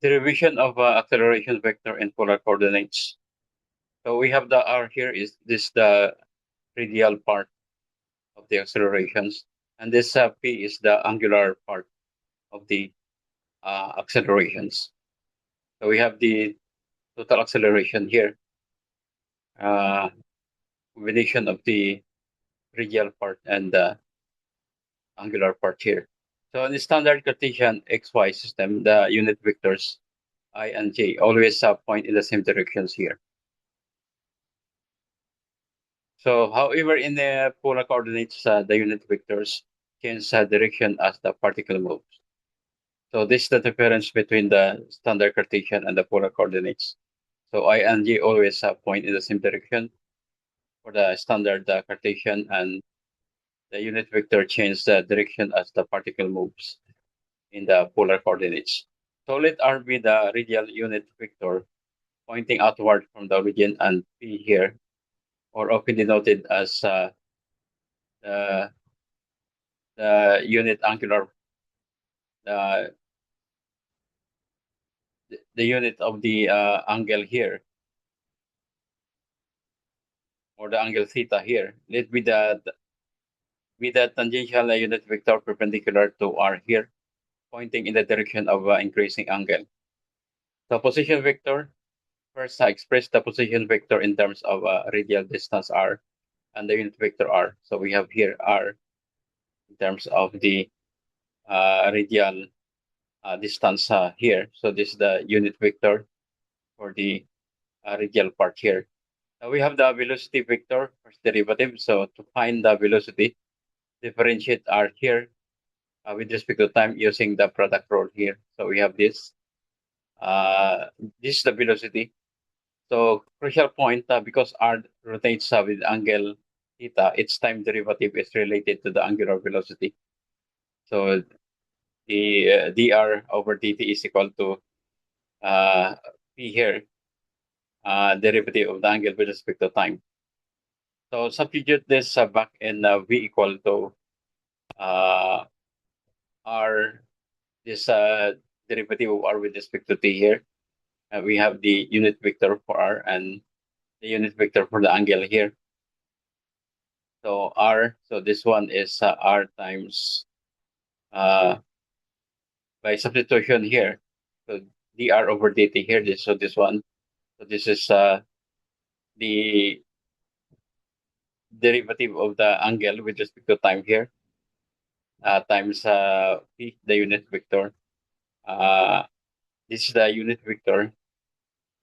derivation of acceleration vector in polar coordinates. So we have the r here is this the radial part of the accelerations, and this p is the angular part of the accelerations. So we have the total acceleration here, combination of the radial part and the angular part here. So in the standard Cartesian XY system, the unit vectors I and j always point in the same directions here. So, however, in the polar coordinates, the unit vectors change direction as the particle moves. So this is the difference between the standard Cartesian and the polar coordinates. So I and j always point in the same direction for the standard Cartesian, and the unit vector changes the direction as the particle moves in the polar coordinates. So let R be the radial unit vector pointing outward from the origin, and P here, or often denoted as the, the unit angular, uh, the unit of the angle here, or the angle theta here. Let be the tangential unit vector perpendicular to R here, pointing in the direction of increasing angle. The position vector, first I express the position vector in terms of radial distance r and the unit vector r. So we have here r in terms of the radial distance here. So this is the unit vector for the radial part here. Now we have the velocity vector, first derivative. So to find the velocity, differentiate r here with respect to time using the product rule here. So we have this. This is the velocity. So crucial point, because r rotates with angle theta, its time derivative is related to the angular velocity. So the dr over dt is equal to p here, derivative of the angle with respect to time. So substitute this back in v equal to uh, r, this derivative of r with respect to t here. We have the unit vector for r and the unit vector for the angle here. So r, so this one is r times by substitution here. So dr over dt here. This one. So this is the derivative of the angle with respect to time here, times p, the unit vector. This is the unit vector.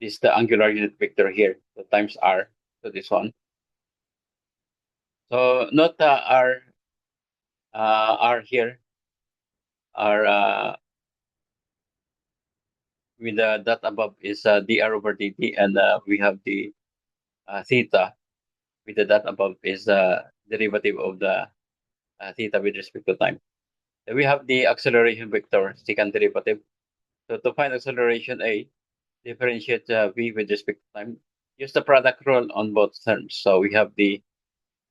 This is the angular unit vector here. So times r. So this one. So note r here, r with the dot above is dr over dt, and we have the theta with the dot above is the derivative of the theta with respect to time. Then we have the acceleration vector, second derivative. So to find acceleration a, differentiate v with respect to time. Use the product rule on both terms. So we have the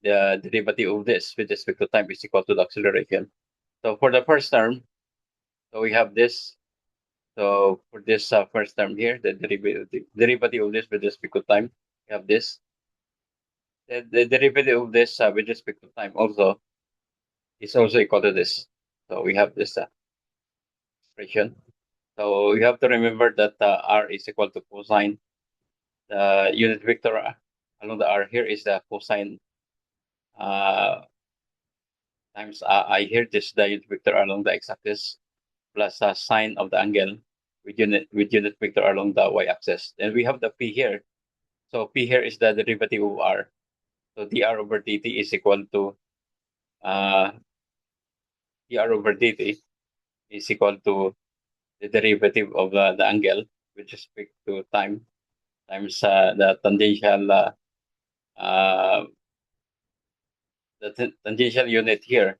derivative of this with respect to time is equal to the acceleration. So for the first term, so we have this. So for this first term here, the derivative of this with respect to time, we have this. The derivative of this with respect to time also is also equal to this. So we have this expression. So you have to remember that r is equal to cosine. The unit vector along the r here is the cosine uh, times I here. This is the unit vector along the x-axis plus sine of the angle with unit vector along the y-axis. Then we have the p here. So p here is the derivative of r. So dr over dt is equal to uh, dr over dt is equal to the derivative of the angle with respect to time times the tangential uh, tangential unit here,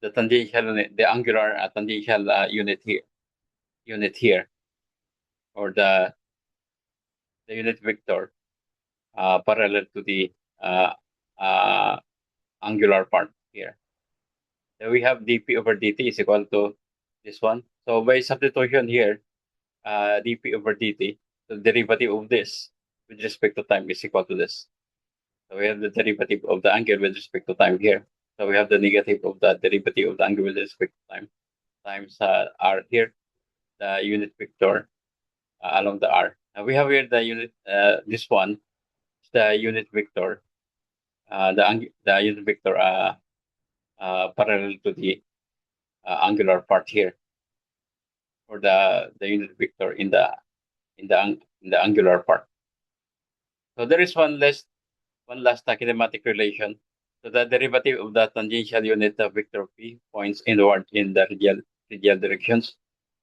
the tangential unit, the angular tangential unit here, or the unit vector parallel to the uh, uh, angular part here. Then we have dp over dt is equal to this one. So by substitution here, dp over dt. The derivative of this with respect to time is equal to this. So we have the derivative of the angle with respect to time here. So we have the negative of the derivative of the angle with respect to time times r here, the unit vector along the r. We have here the unit, this one, the unit vector, the unit vector parallel to the angular part here, or the unit vector in the angular part. So there is one last kinematic relation. So the derivative of the tangential unit of vector p points inward in the radial directions.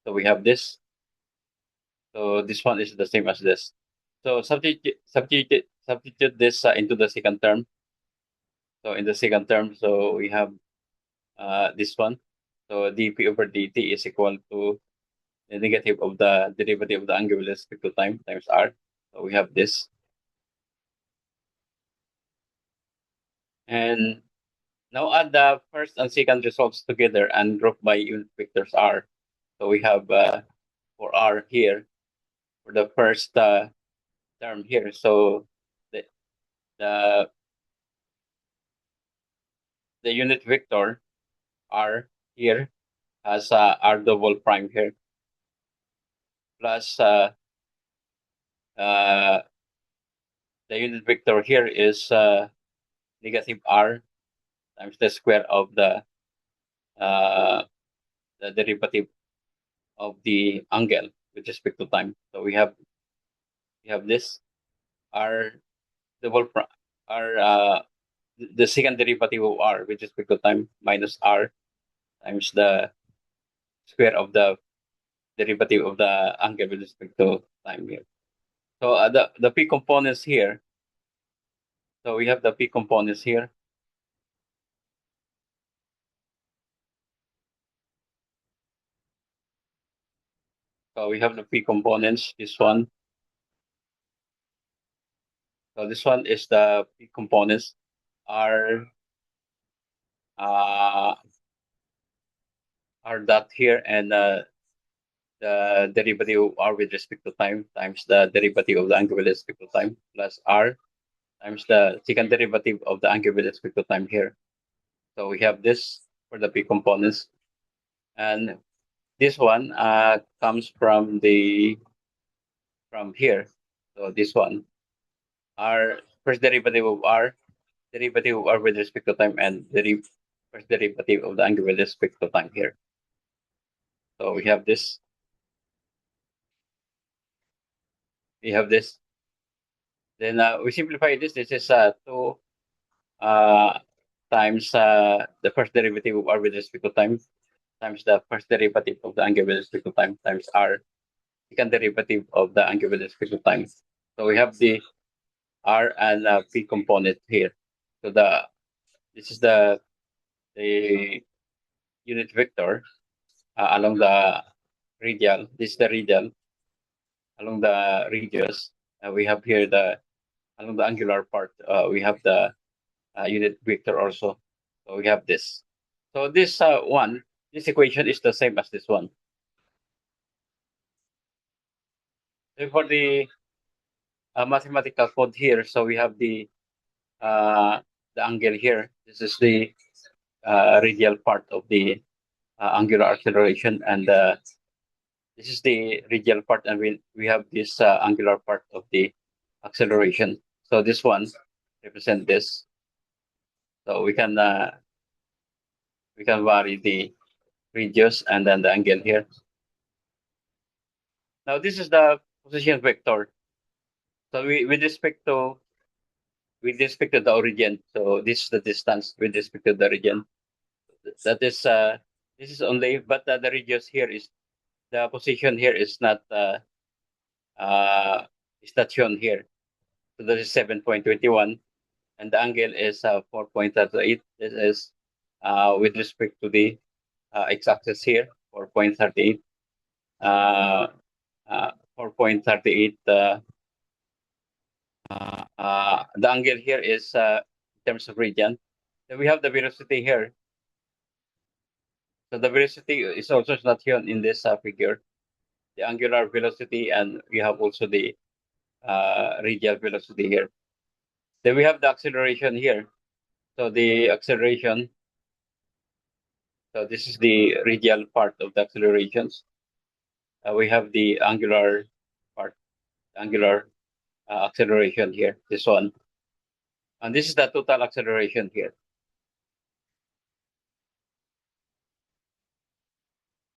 So we have this. So this one is the same as this. So substitute this into the second term. So in the second term, so we have this one. So dp over dt is equal to the negative of the derivative of the angle with respect to time times r. So we have this. And now add the first and second results together and group by unit vectors r. So we have for r here, for the first term here. So the, the the unit vector r here has r double prime here, plus uh, the unit vector here is negative r times the square of the derivative of the angle with respect to time. So we have this r double prime r the second derivative of r with respect to time minus r times the square of the derivative of the angle with respect to time here. So the p components here. So we have the p components here. So we have the p components. This one. So this one is the p components are uh, r dot here, and the derivative of r with respect to time times the derivative of the angle with respect to time plus r times the second derivative of the angle with respect to time here. So we have this for the p components, and this one comes from here. So this one, r first derivative of r, derivative of r with respect to time, and first derivative of the angle with respect to time here. So we have this. We have this. Then we simplify this. This is 2 uh, times the first derivative of r with respect to time times the first derivative of the angle with respect to time times r second derivative of the angle with respect to time. So we have the r and p component here. So this is the unit vector along the radial. This is the radial along the radius. We have here along the angular part. We have the unit vector also. So we have this. So this equation is the same as this one. So for the mathematical code here, so we have the angle here. This is the radial part of the angular acceleration, and this is the radial part, and we have this angular part of the acceleration. So this one represent this. So we can vary the radius and then the angle here. Now this is the position vector. So with respect to the origin, so this is the distance with respect to the origin. That is this is only, but the radius here is the position here uh, is not shown here. So that is 7.21, and the angle is 4.38. This is with respect to the x-axis here, 4.38. 4.38. The angle here is in terms of radian. Then we have the velocity here. So the velocity is also not shown in this figure. the angular velocity, and we have also the radial velocity here. Then we have the acceleration here. So the acceleration, so this is the radial part of the accelerations. We have the angular part, angular acceleration here, this one. And this is the total acceleration here.